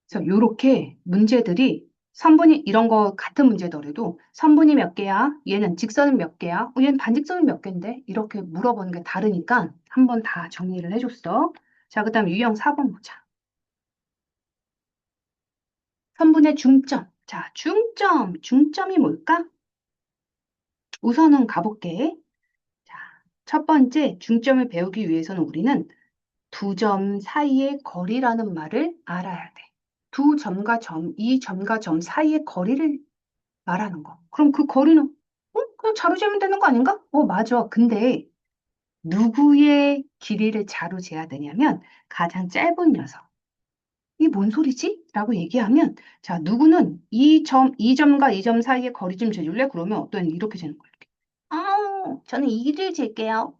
Speaker 1: 그래서 이렇게 문제들이 선분이 이런 거 같은 문제더라도 선분이 몇 개야? 얘는 직선은 몇 개야? 얘는 반직선은 몇 개인데? 이렇게 물어보는 게 다르니까 한번 다 정리를 해줬어. 자, 그 다음 유형 4번 보자. 선분의 중점. 자, 중점. 중점이 뭘까? 우선은 가볼게. 자, 첫 번째 중점을 배우기 위해서는 우리는 두 점 사이의 거리라는 말을 알아야 돼. 두 점과 점, 이 점과 점 사이의 거리를 말하는 거. 그럼 그 거리는 그냥 자로 재면 되는 거 아닌가? 맞아. 근데 누구의 길이를 자로 재야 되냐면 가장 짧은 녀석. 이게 뭔 소리지? 라고 얘기하면 자, 누구는 이 점과 이 점 사이의 거리 좀 재줄래? 그러면 어떤 이렇게 재는 거야. 이렇게. 저는 이 길이를 잴게요.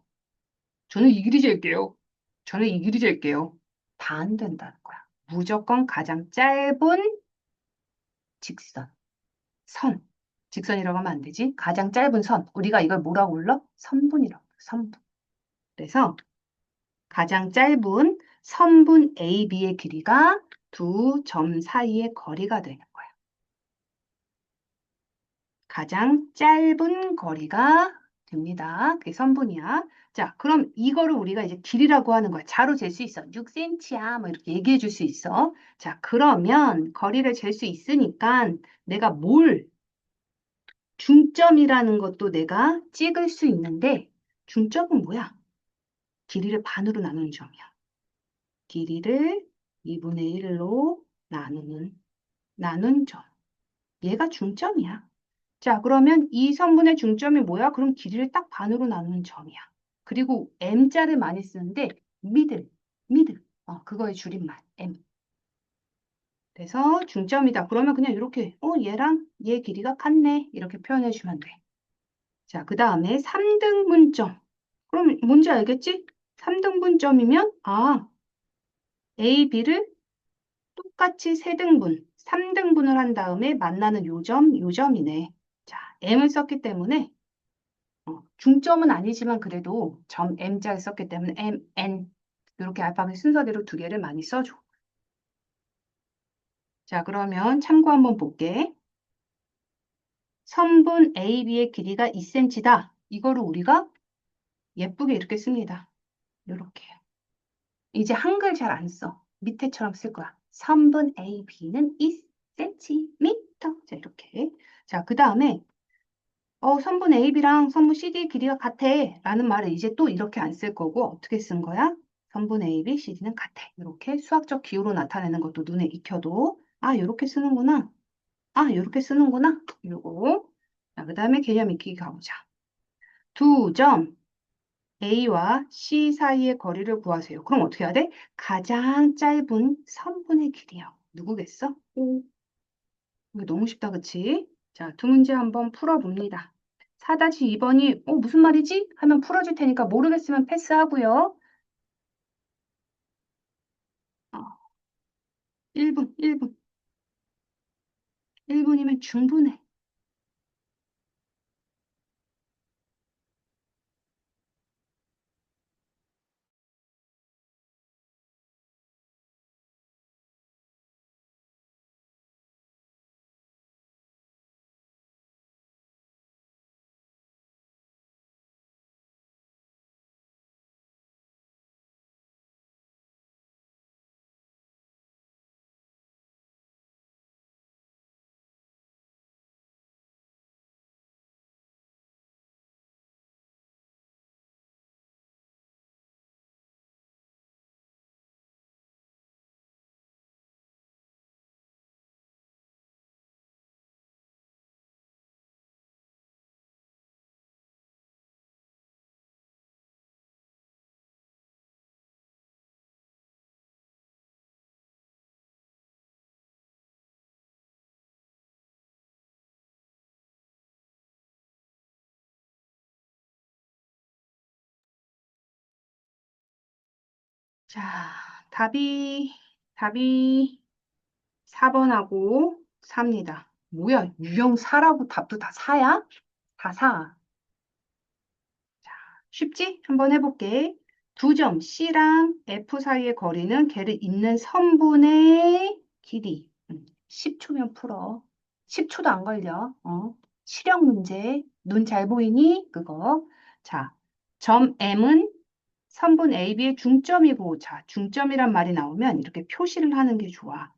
Speaker 1: 저는 이 길이 잴게요. 저는 이 길이 잴게요. 다 안 된다는 거야. 무조건 가장 짧은 직선. 선. 직선이라고 하면 안 되지. 가장 짧은 선. 우리가 이걸 뭐라고 불러? 선분이라고. 선분. 그래서 가장 짧은 선분 AB의 길이가 두 점 사이의 거리가 되는 거야. 가장 짧은 거리가 됩니다. 그게 선분이야. 자, 그럼 이거를 우리가 이제 길이라고 하는 거야. 자로 잴 수 있어. 6cm야. 뭐 이렇게 얘기해 줄 수 있어. 자, 그러면 거리를 잴 수 있으니까 내가 뭘 중점이라는 것도 내가 찍을 수 있는데 중점은 뭐야? 길이를 반으로 나누는 점이야. 길이를 2분의 1로 나눈 점. 얘가 중점이야. 자, 그러면 이 선분의 중점이 뭐야? 그럼 길이를 딱 반으로 나누는 점이야. 그리고 M자를 많이 쓰는데 미들. 그거의 줄임말 M. 그래서 중점이다. 그러면 그냥 이렇게 얘랑 얘 길이가 같네. 이렇게 표현해 주면 돼. 자, 그 다음에 3등분점. 그럼 뭔지 알겠지? 3등분점이면 A, B를 똑같이 3등분, 3등분을 한 다음에 만나는 요 점이네. 자, M을 썼기 때문에 중점은 아니지만 그래도 점 M자를 썼기 때문에 M, N 이렇게 알파벳 순서대로 두 개를 많이 써줘. 자, 그러면 참고 한번 볼게. 선분 AB의 길이가 2cm다. 이거를 우리가 예쁘게 이렇게 씁니다. 이렇게. 이제 한글 잘 안 써. 밑에처럼 쓸 거야. 선분 AB는 2cm. 자, 이렇게. 자, 그 다음에 선분 AB랑 선분 CD의 길이가 같아. 라는 말을 이제 또 이렇게 안 쓸 거고 어떻게 쓴 거야? 선분 AB, CD는 같아. 이렇게 수학적 기호로 나타내는 것도 눈에 익혀도 이렇게 쓰는구나. 이렇게 쓰는구나. 요거. 자, 그 다음에 개념 익히기 가보자. 두 점 A와 C 사이의 거리를 구하세요. 그럼 어떻게 해야 돼? 가장 짧은 선분의 길이요. 누구겠어? 오. 이거 너무 쉽다, 그치? 자, 두 문제 한번 풀어봅니다. 4-2번이 무슨 말이지? 하면 풀어줄 테니까 모르겠으면 패스하고요. 1분, 1분. 1분이면 충분해. 자, 답이 4번하고 4입니다. 뭐야, 유형 4라고 답도 다 4야? 다 4. 쉽지? 한번 해볼게. 두 점 C랑 F 사이의 거리는 걔를 잇는 선분의 길이. 10초면 풀어. 10초도 안 걸려. 실형 문제. 눈 잘 보이니? 그거. 자, 점 M은 선분 AB의 중점이고, 자, 중점이란 말이 나오면 이렇게 표시를 하는 게 좋아.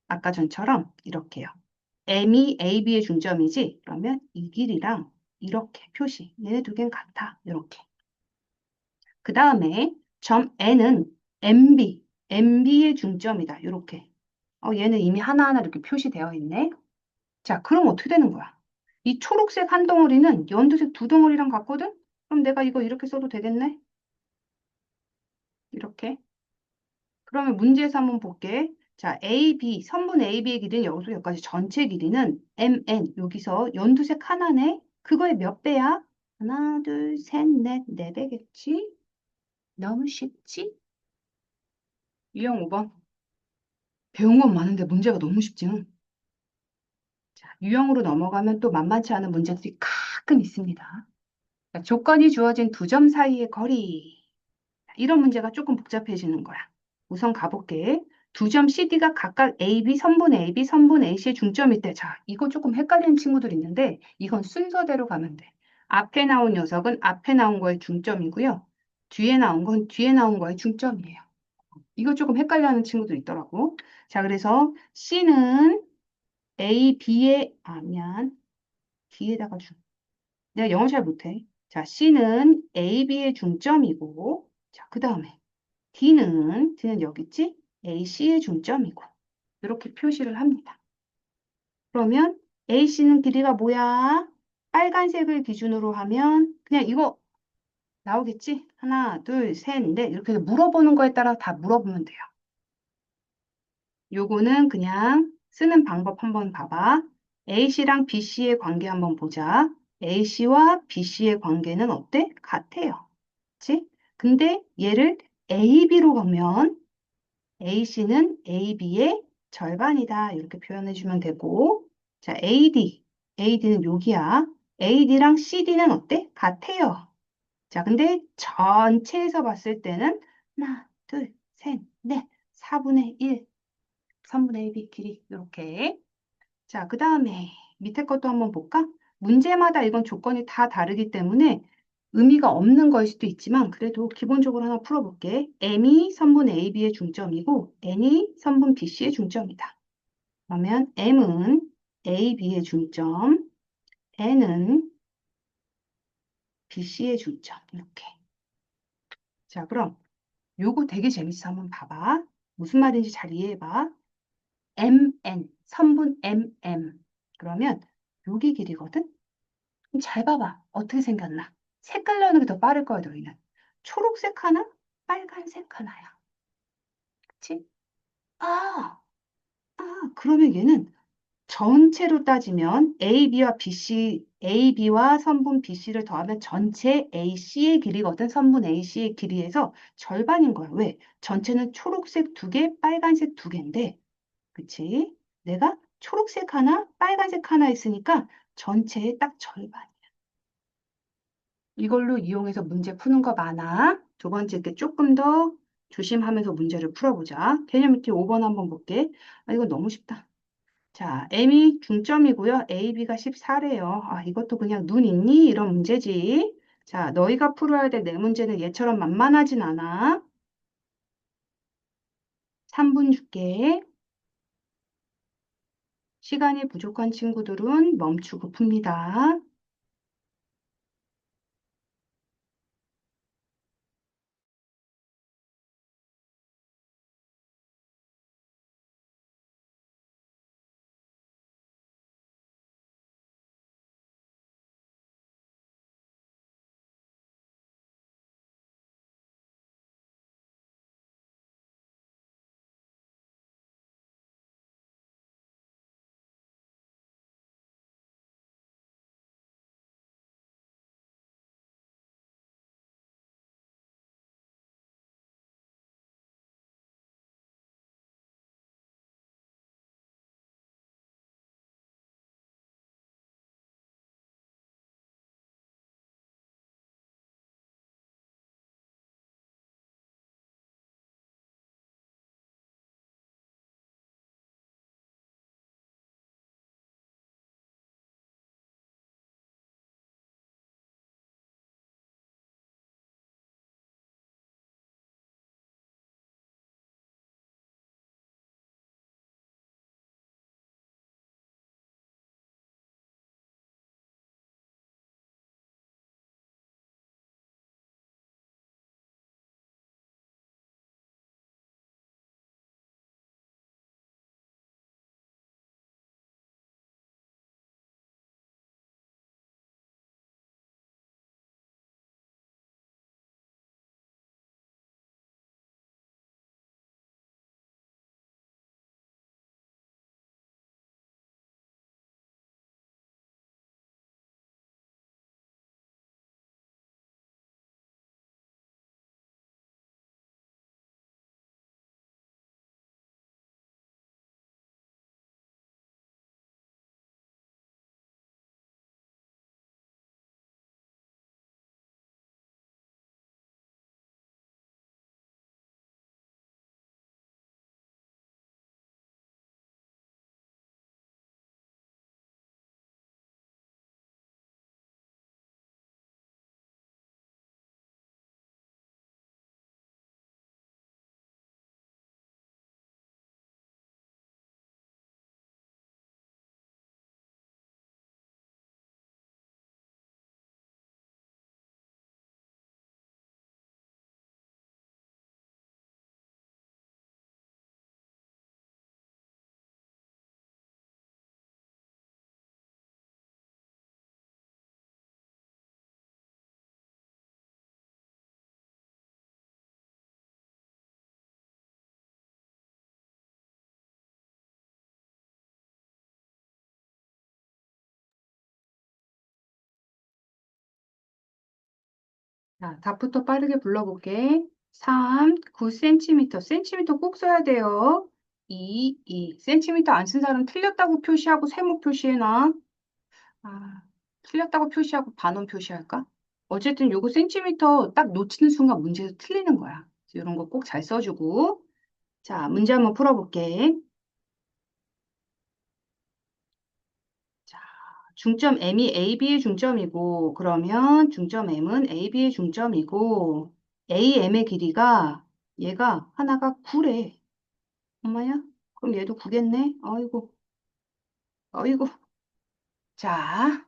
Speaker 1: 아까 전처럼 이렇게요. M이 AB의 중점이지? 그러면 이 길이랑 이렇게 표시. 얘네 두 개는 같아. 이렇게. 그 다음에 점 N은 MB의 중점이다. 이렇게. 얘는 이미 하나하나 이렇게 표시되어 있네. 자, 그럼 어떻게 되는 거야? 이 초록색 한 덩어리는 연두색 두 덩어리랑 같거든? 그럼 내가 이거 이렇게 써도 되겠네? 이렇게. 그러면 문제에서 한번 볼게. 자, AB, 선분 AB의 길이는 여기서 여기까지 전체 길이는 MN. 여기서 연두색 하나네? 그거의 몇 배야? 하나, 둘, 셋, 넷, 네 배겠지? 너무 쉽지? 유형 5번. 배운 건 많은데 문제가 너무 쉽지. 응? 자, 유형으로 넘어가면 또 만만치 않은 문제들이 가끔 있습니다. 자, 조건이 주어진 두 점 사이의 거리. 이런 문제가 조금 복잡해지는 거야. 우선 가볼게. 두 점 CD가 각각 AB, 선분 AB, 선분 AC의 중점일 때. 자, 이거 조금 헷갈리는 친구들 있는데 이건 순서대로 가면 돼. 앞에 나온 녀석은 앞에 나온 거의 중점이고요. 뒤에 나온 건 뒤에 나온 거의 중점이에요. 이거 조금 헷갈려하는 친구들 있더라고. 자, 그래서 C는 A, B의, 미안. D에다가 내가 영어 잘 못해. 자, C는 A, B의 중점이고, 자, 그 다음에 D는 여기 있지? A, C의 중점이고. 이렇게 표시를 합니다. 그러면 AC는 길이가 뭐야? 빨간색을 기준으로 하면 그냥 이거 나오겠지? 하나, 둘, 셋, 넷 이렇게 물어보는 거에 따라 다 물어보면 돼요. 요거는 그냥 쓰는 방법 한번 봐봐. AC랑 BC의 관계 한번 보자. AC와 BC의 관계는 어때? 같아요. 그치? 근데 얘를 AB로 가면 AC는 AB의 절반이다. 이렇게 표현해주면 되고, 자, AD는 여기야. AD랑 CD는 어때? 같아요. 자, 근데 전체에서 봤을 때는 하나, 둘, 셋, 넷, 4분의 1, 3분의 1이 길이 이렇게. 자, 그 다음에 밑에 것도 한번 볼까? 문제마다 이건 조건이 다 다르기 때문에 의미가 없는 거일 수도 있지만 그래도 기본적으로 하나 풀어볼게. M이 선분 AB의 중점이고 N이 선분 BC의 중점이다. 그러면 M은 AB의 중점, N은 BC의 중점 이렇게. 자, 그럼 요거 되게 재밌어. 한번 봐봐. 무슨 말인지 잘 이해해봐. MN, 선분 MM. 그러면 여기 길이거든? 그럼 잘 봐봐. 어떻게 생겼나? 색깔 나는 게 더 빠를 거야, 너희는. 초록색 하나, 빨간색 하나야. 그치? 아, 그러면 얘는 전체로 따지면 AB와 선분 BC를 더하면 전체 AC의 길이거든. 선분 AC의 길이에서 절반인 거야. 왜? 전체는 초록색 두 개, 빨간색 두 개인데, 그치? 내가 초록색 하나, 빨간색 하나 있으니까 전체의 딱 절반. 이걸로 이용해서 문제 푸는 거 많아. 두 번째 게 조금 더 조심하면서 문제를 풀어보자. 개념 밑에 5번 한번 볼게. 아, 이거 너무 쉽다. 자, M이 중점이고요. AB가 14래요. 아, 이것도 그냥 눈 있니? 이런 문제지. 자, 너희가 풀어야 될 내 문제는 얘처럼 만만하진 않아. 3분 줄게. 시간이 부족한 친구들은 멈추고 풉니다.
Speaker 2: 자, 답부터 빠르게 불러볼게. 3, 9cm. 센티미터 꼭 써야 돼요. 2. 센티미터 안 쓴 사람 틀렸다고 표시하고 세모 표시해놔. 아, 틀렸다고 표시하고 반원 표시할까? 어쨌든 요거 센티미터 딱 놓치는 순간 문제에서 틀리는 거야. 이런 거 꼭 잘 써주고. 자, 문제 한번 풀어볼게. 자, 중점 M이 AB의 중점이고, 그러면 중점 M은 AB의 중점이고, AM의 길이가 얘가 하나가 9래. 엄마야? 그럼 얘도 9겠네? 어이구, 어이구. 자,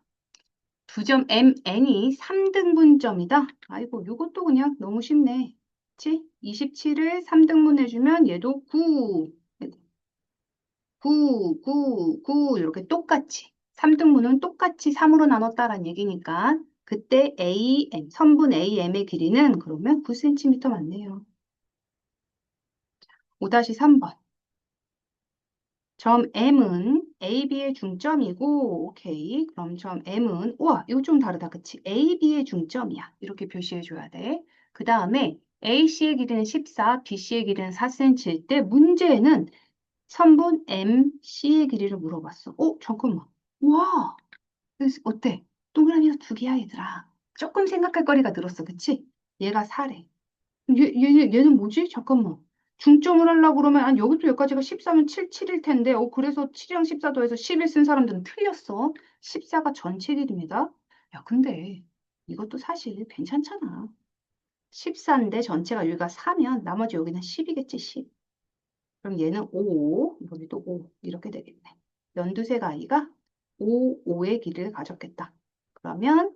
Speaker 2: 두 점 MN이 3등분점이다. 아이고, 요것도 그냥 너무 쉽네. 그치? 27을 3등분해주면 얘도 9, 9, 9, 9 이렇게 똑같이. 3등분은 똑같이 3으로 나눴다라는 얘기니까 그때 AM, 선분 AM의 길이는 그러면 9cm 맞네요. 5-3번. 점 M은 AB의 중점이고, 오케이. 그럼 점 M은, 우와, 이거 좀 다르다. 그치? AB의 중점이야. 이렇게 표시해줘야 돼. 그 다음에 AC의 길이는 14, BC의 길이는 4cm일 때 문제는 선분 MC의 길이를 물어봤어. 잠깐만. 와, 어때? 동그라미가 두 개야, 얘들아. 조금 생각할 거리가 늘었어. 그치? 얘가 4래. 얘는 뭐지? 잠깐만. 중점을 하려고 그러면, 아니, 여기도 여기까지가 14면 7일 텐데, 그래서 7이랑 14 더해서 11 쓴 사람들은 틀렸어. 14가 전체 길입니다. 야, 근데 이것도 사실 괜찮잖아. 14인데 전체가 여기가 4면 나머지 여기는 10이겠지, 10. 그럼 얘는 5, 여기도 5. 이렇게 되겠네. 연두색 아이가 5, 5의 길이를 가졌겠다. 그러면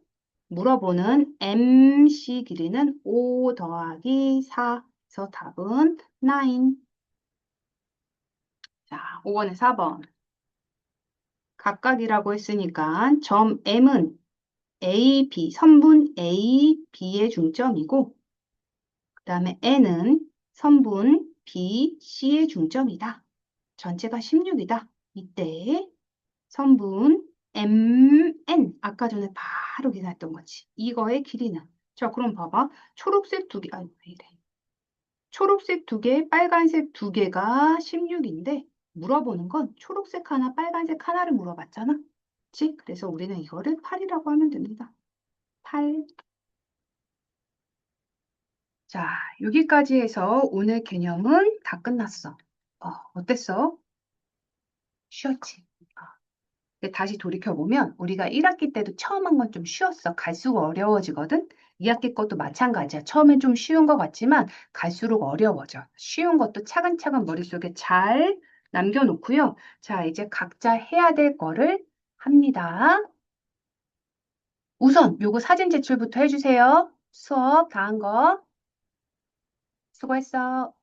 Speaker 2: 물어보는 MC 길이는 5 더하기 4. 그래서 답은 9. 자, 5번에 4번. 각각이라고 했으니까 점 M은 A, B, 선분 A, B의 중점이고 그 다음에 N은 선분 B, C의 중점이다. 전체가 16이다. 이때 선분 MN 아까 전에 바로 계산했던 거지. 이거의 길이는 자 그럼 봐봐. 초록색 두 개, 아니 왜 이래. 초록색 두 개, 빨간색 두 개가 16인데 물어보는 건 초록색 하나, 빨간색 하나를 물어봤잖아. 그치? 그래서 우리는 이거를 8이라고 하면 됩니다. 8. 자, 여기까지 해서 오늘 개념은 다 끝났어. 어땠어? 쉬웠지? 근데 다시 돌이켜보면 우리가 1학기 때도 처음 한 건 좀 쉬웠어. 갈수록 어려워지거든. 2학기 것도 마찬가지야. 처음엔 좀 쉬운 것 같지만 갈수록 어려워져. 쉬운 것도 차근차근 머릿속에 잘 남겨놓고요. 자, 이제 각자 해야 될 거를 합니다. 우선 요거 사진 제출부터 해주세요. 수업 다 한 거. 수고했어.